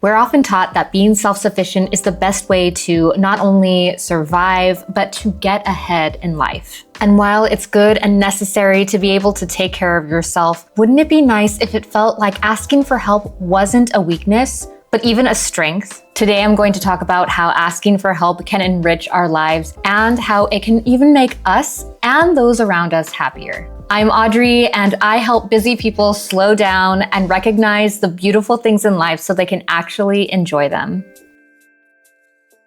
We're often taught that being self-sufficient is the best way to not only survive, but to get ahead in life. And while it's good and necessary to be able to take care of yourself, wouldn't it be nice if it felt like asking for help wasn't a weakness, but even a strength? Today, I'm going to talk about how asking for help can enrich our lives and how it can even make us and those around us happier. I'm Audrey, and I help busy people slow down and recognize the beautiful things in life so they can actually enjoy them.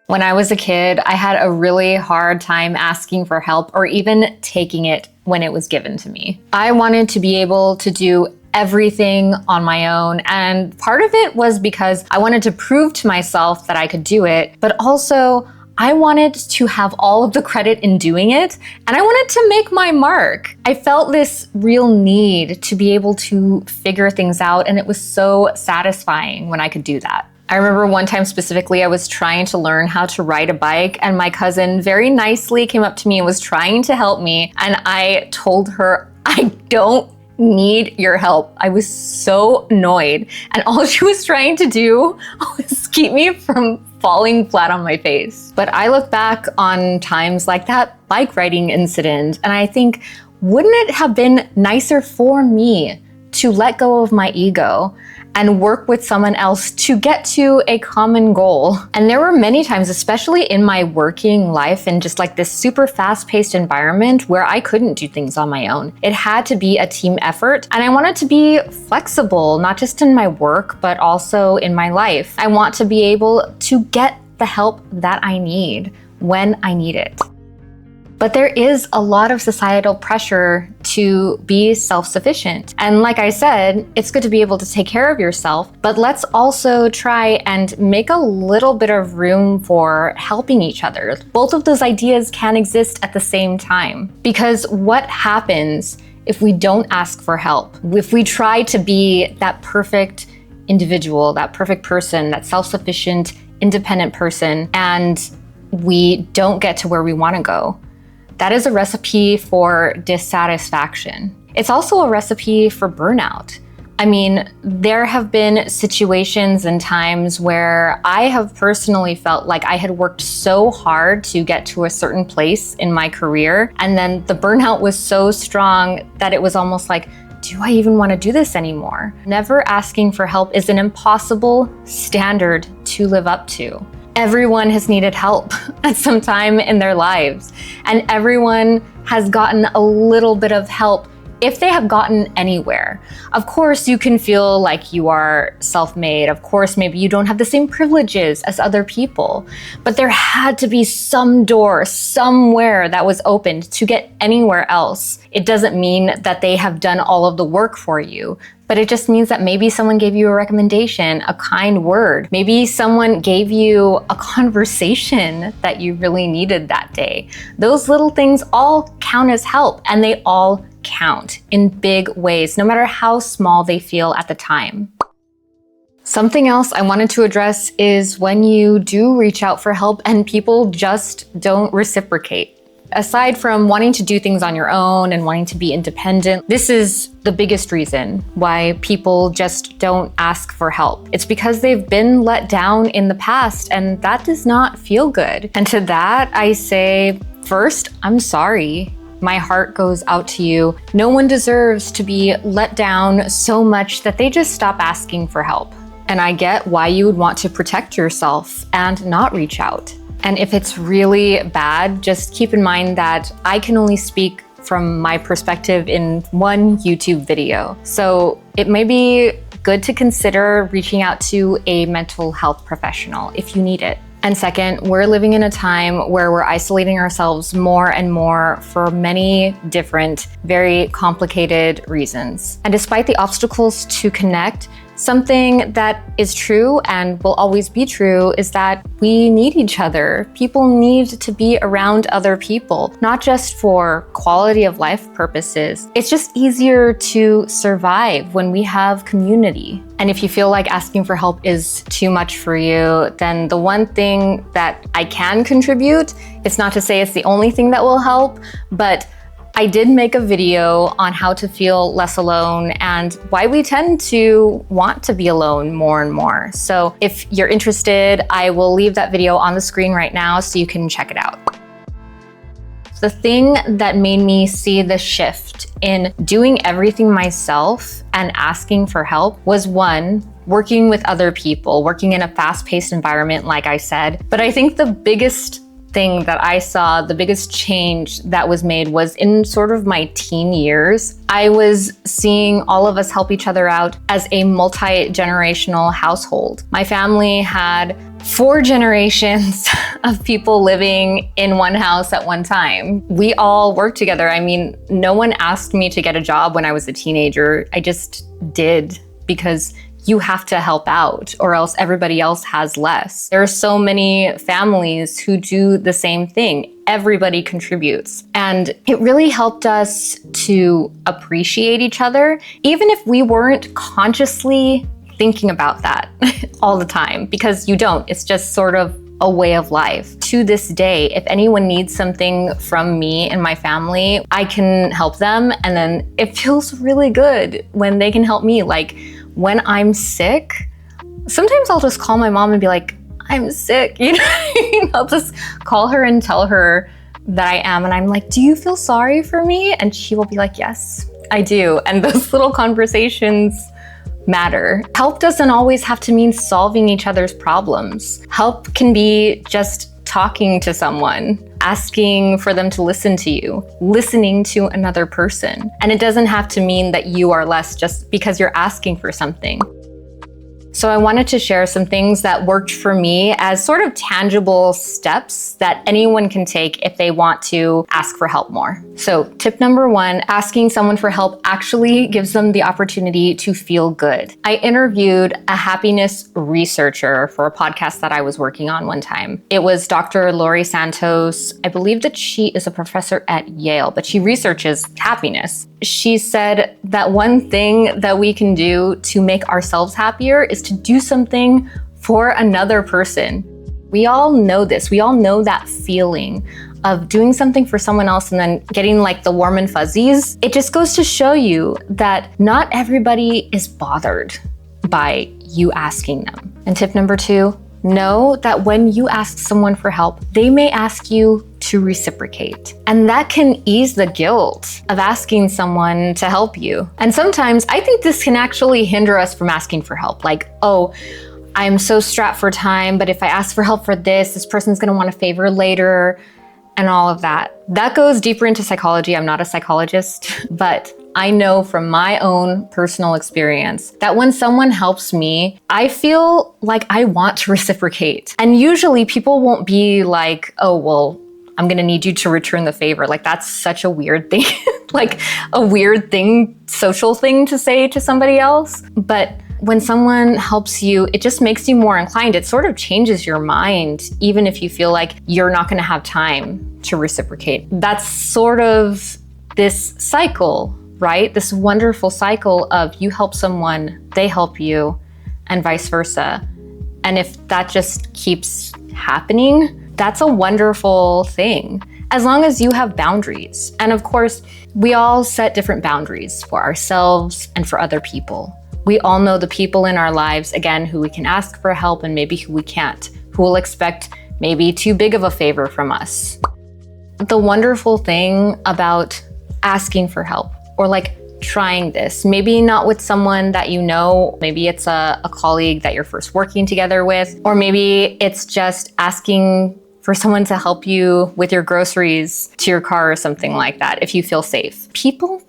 When I was a kid, I had a really hard time asking for help or even taking it when it was given to me. I wanted to be able to do everything on my own, and part of it was because I wanted to prove to myself that I could do it, but also I wanted to have all of the credit in doing it, and I wanted to make my mark. I felt this real need to be able to figure things out, and it was so satisfying when I could do that. I remember one time specifically, I was trying to learn how to ride a bike, and my cousin very nicely came up to me and was trying to help me, and I told her, I don't need your help. I was so annoyed, and all she was trying to do was keep me from falling flat on my face. But I look back on times like that bike riding incident, and I think, wouldn't it have been nicer for me to let go of my ego and work with someone else to get to a common goal? And there were many times, especially in my working life and just like this super fast-paced environment where I couldn't do things on my own. It had to be a team effort, and I wanted to be flexible, not just in my work, but also in my life. I want to be able to get the help that I need when I need it. But there is a lot of societal pressure to be self-sufficient. And like I said, it's good to be able to take care of yourself, but let's also try and make a little bit of room for helping each other. Both of those ideas can exist at the same time. Because what happens if we don't ask for help? If we try to be that perfect individual, that perfect person, that self-sufficient, independent person, and we don't get to where we want to go? That is a recipe for dissatisfaction. It's also a recipe for burnout. I mean, there have been situations and times where I have personally felt like I had worked so hard to get to a certain place in my career, and then the burnout was so strong that it was almost like, do I even want to do this anymore? Never asking for help is an impossible standard to live up to. Everyone has needed help at some time in their lives, and everyone has gotten a little bit of help if they have gotten anywhere. Of course, you can feel like you are self-made. Of course, maybe you don't have the same privileges as other people, but there had to be some door somewhere that was opened to get anywhere else. It doesn't mean that they have done all of the work for you, but it just means that maybe someone gave you a recommendation, a kind word. Maybe someone gave you a conversation that you really needed that day. Those little things all count as help, and they all count in big ways, no matter how small they feel at the time. Something else I wanted to address is when you do reach out for help and people just don't reciprocate. Aside from wanting to do things on your own and wanting to be independent, this is the biggest reason why people just don't ask for help. It's because they've been let down in the past, and that does not feel good. And to that, I say, first, I'm sorry. My heart goes out to you. No one deserves to be let down so much that they just stop asking for help. And I get why you would want to protect yourself and not reach out. And if it's really bad, just keep in mind that I can only speak from my perspective in one YouTube video. So it may be good to consider reaching out to a mental health professional if you need it. And second, we're living in a time where we're isolating ourselves more and more for many different, very complicated reasons. And despite the obstacles to connect, something that is true and will always be true is that we need each other. People need to be around other people, not just for quality of life purposes. It's just easier to survive when we have community. And if you feel like asking for help is too much for you, then the one thing that I can contribute, it's not to say it's the only thing that will help, but I did make a video on how to feel less alone and why we tend to want to be alone more and more. So if you're interested, I will leave that video on the screen right now so you can check it out. The thing that made me see the shift in doing everything myself and asking for help was, one, working with other people, working in a fast-paced environment, like I said. But I think the biggest thing that I saw, the biggest change that was made was in sort of my teen years. I was seeing all of us help each other out as a multi-generational household. My family had 4 generations of people living in one house at one time. We all worked together. I mean, no one asked me to get a job when I was a teenager. I just did, because you have to help out or else everybody else has less. There are so many families who do the same thing. Everybody contributes. And it really helped us to appreciate each other, even if we weren't consciously thinking about that all the time, because you don't. It's just sort of a way of life. To this day, if anyone needs something from me and my family, I can help them. And then it feels really good when they can help me. Like, when I'm sick, sometimes I'll just call my mom and be like, I'm sick, you know? I'll just call her and tell her that I am. And I'm like, do you feel sorry for me? And she will be like, yes, I do. And those little conversations matter. Help doesn't always have to mean solving each other's problems. Help can be just talking to someone, asking for them to listen to you, listening to another person. And it doesn't have to mean that you are less just because you're asking for something. So I wanted to share some things that worked for me as sort of tangible steps that anyone can take if they want to ask for help more. So tip number 1, asking someone for help actually gives them the opportunity to feel good. I interviewed a happiness researcher for a podcast that I was working on one time. It was Dr. Laurie Santos. I believe that she is a professor at Yale, but she researches happiness. She said that one thing that we can do to make ourselves happier is to do something for another person. We all know this. We all know that feeling of doing something for someone else and then getting like the warm and fuzzies. It just goes to show you that not everybody is bothered by you asking them. And tip number 2, know that when you ask someone for help, they may ask you to reciprocate. And that can ease the guilt of asking someone to help you. And sometimes I think this can actually hinder us from asking for help. Like, oh, I'm so strapped for time, but if I ask for help for this person's gonna want a favor later, and all of that. That goes deeper into psychology. I'm not a psychologist, but I know from my own personal experience that when someone helps me, I feel like I want to reciprocate. And usually people won't be like, oh, well, I'm gonna need you to return the favor. Like, that's such a weird thing, like a weird thing, social thing to say to somebody else. But when someone helps you, it just makes you more inclined. It sort of changes your mind, even if you feel like you're not gonna have time to reciprocate. That's sort of this cycle, right? This wonderful cycle of you help someone, they help you, and vice versa. And if that just keeps happening, that's a wonderful thing, as long as you have boundaries. And of course, we all set different boundaries for ourselves and for other people. We all know the people in our lives, again, who we can ask for help and maybe who we can't, who will expect maybe too big of a favor from us. The wonderful thing about asking for help, or like trying this, maybe not with someone that you know, maybe it's a colleague that you're first working together with, or maybe it's just asking for someone to help you with your groceries to your car or something like that, if you feel safe. People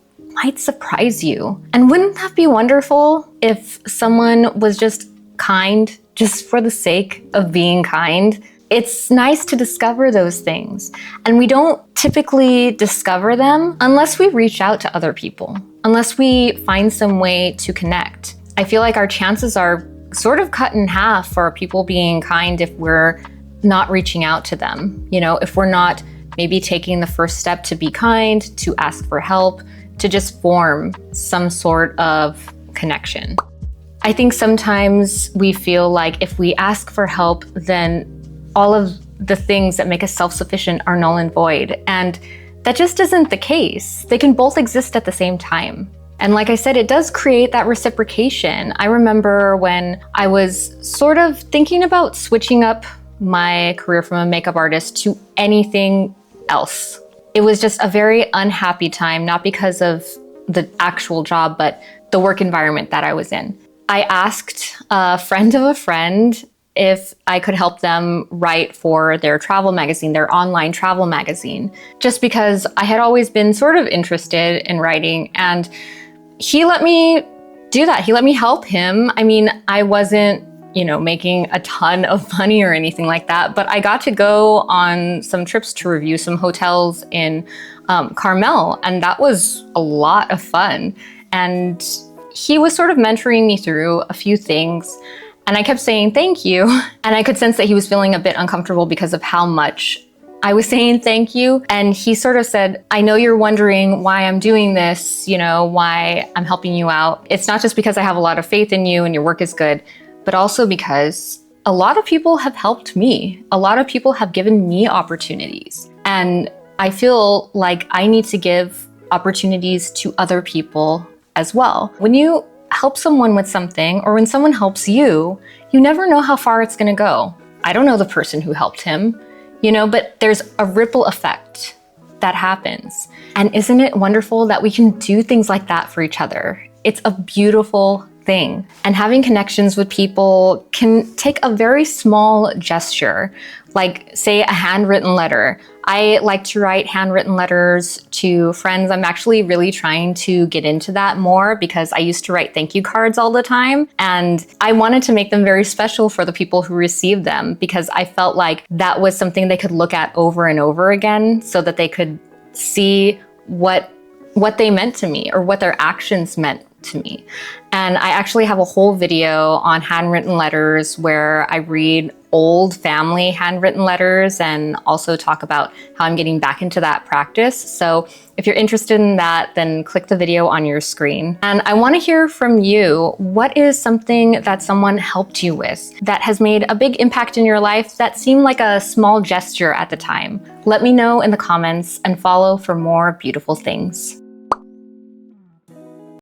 might surprise you. And wouldn't that be wonderful if someone was just kind, just for the sake of being kind? It's nice to discover those things. And we don't typically discover them unless we reach out to other people, unless we find some way to connect. I feel like our chances are sort of cut in half for people being kind if we're not reaching out to them. You know, if we're not maybe taking the first step to be kind, to ask for help, to just form some sort of connection. I think sometimes we feel like if we ask for help, then all of the things that make us self-sufficient are null and void. And that just isn't the case. They can both exist at the same time. And like I said, it does create that reciprocation. I remember when I was sort of thinking about switching up my career from a makeup artist to anything else. It was just a very unhappy time, not because of the actual job, but the work environment that I was in. I asked a friend of a friend if I could help them write for their travel magazine, their online travel magazine, just because I had always been sort of interested in writing, and he let me do that. He let me help him. I mean, I wasn't, making a ton of money or anything like that, but I got to go on some trips to review some hotels in Carmel, and that was a lot of fun. And he was sort of mentoring me through a few things, and I kept saying thank you. And I could sense that he was feeling a bit uncomfortable because of how much I was saying thank you. And he sort of said, I know you're wondering why I'm doing this, why I'm helping you out. It's not just because I have a lot of faith in you and your work is good, but also because a lot of people have helped me. A lot of people have given me opportunities. And I feel like I need to give opportunities to other people as well. When you help someone with something, or when someone helps you, you never know how far it's gonna go. I don't know the person who helped him, but there's a ripple effect that happens. And isn't it wonderful that we can do things like that for each other? It's a beautiful thing. And having connections with people can take a very small gesture, like say a handwritten letter. I like to write handwritten letters to friends. I'm actually really trying to get into that more because I used to write thank you cards all the time. And I wanted to make them very special for the people who received them because I felt like that was something they could look at over and over again so that they could see what they meant to me or what their actions meant to me. And I actually have a whole video on handwritten letters where I read old family handwritten letters and also talk about how I'm getting back into that practice. So if you're interested in that, then click the video on your screen. And I want to hear from you. What is something that someone helped you with that has made a big impact in your life that seemed like a small gesture at the time? Let me know in the comments and follow for more beautiful things.